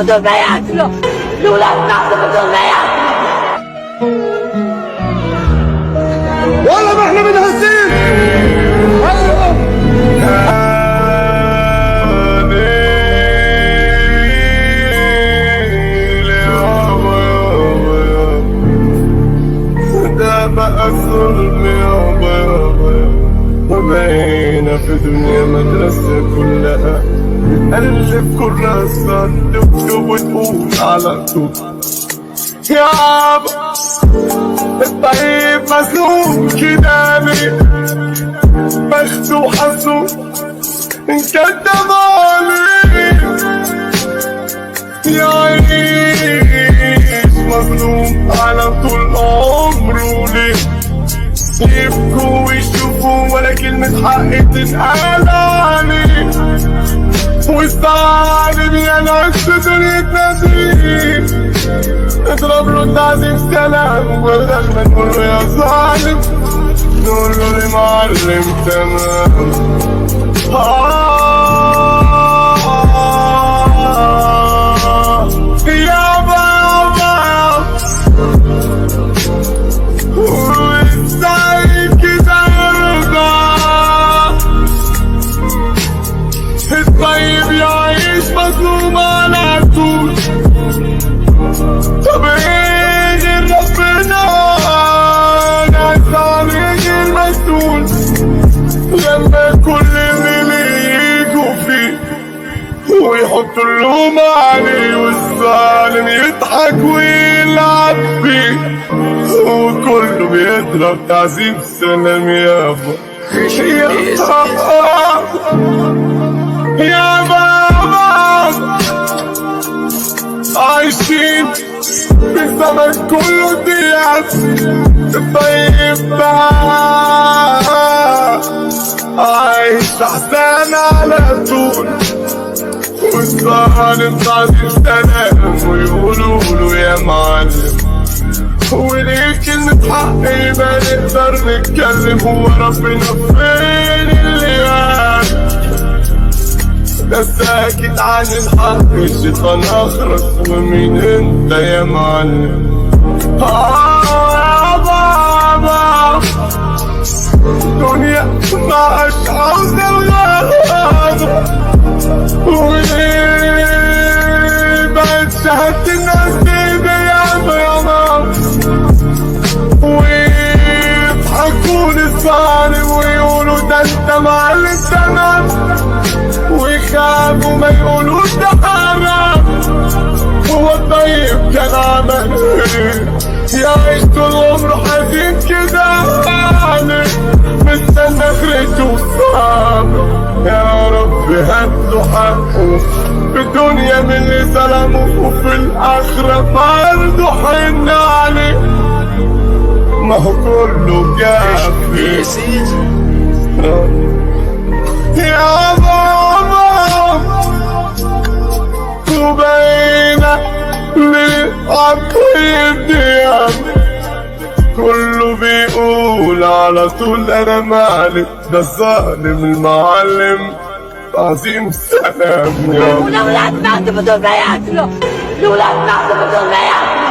بدهم ما ياكلوا، الأولاد بعد بدهم ما ياكلوا. والله ما احنا متهزين. ده بقى الظلم يابا، وبقينا في دنيا مدرسة كلها بتألف كراسة تكتب وتقول على طول يابا. الطيب مظلوم كده ليه؟ بخته وحظه انكتب عليه، يعيش مظلوم على طول عمره ليه؟ يبكوا ويشوفوا ولا كلمة حق تتقال عليه، والظالم ينعكس دنيتنا فيه. اضرب له التعظيم سلام وبدل ما نقول له يا ظالم نقول له لمعلم تمام. يابا وازاي كده يرضى الطيب يعيش مظلوم على طول؟ طب ايه غير ربنا ناس عليك المسؤول لما كل اللي يجوا فيه ويحطوا اللوم عليه، والظالم يضحك ويلعب فيه وكله بيضرب تعذيب سلام يابا. يابا عايشين في زمن كله دياب، الطيب ده عايش احسن على طول، والظالم تعظيم سلام ويقولوا له يا معلم. وليه كلمة حق يبقى نقدر نتكلم؟ هو ربنا فين اللي قال ده ساكت عن الحق؟ الشيطان اخرس ومين انت يا معلم؟ بابا الدنيا مبقاش عاوزة الغرض، وليه بقت شهادة الناس دي ياما ويضحكون الظالم ويقولوا ده انت معلم تمام، ويخافوا ما يقولوش ده حرام. هو الطيب كان عمل ايه؟ يعيش طول عمره حزين كده عليه، مستنى اخرته صعبة. يا رب هاتله حقه في الدنيا من اللي ظلمه، وفي الآخرة برضه حن عليه، ما هو كله كافي. يا بابا وبقينا للعطيب دياب، كله بيقول على طول انا مالك، ده الظالم المعلم عظيم سلام يا والأولاد بعد بدهم ما ياكلوا، الأولاد بعد بدهم ما ياكلوا.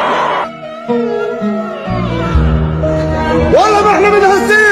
والله ما احنا متهزين.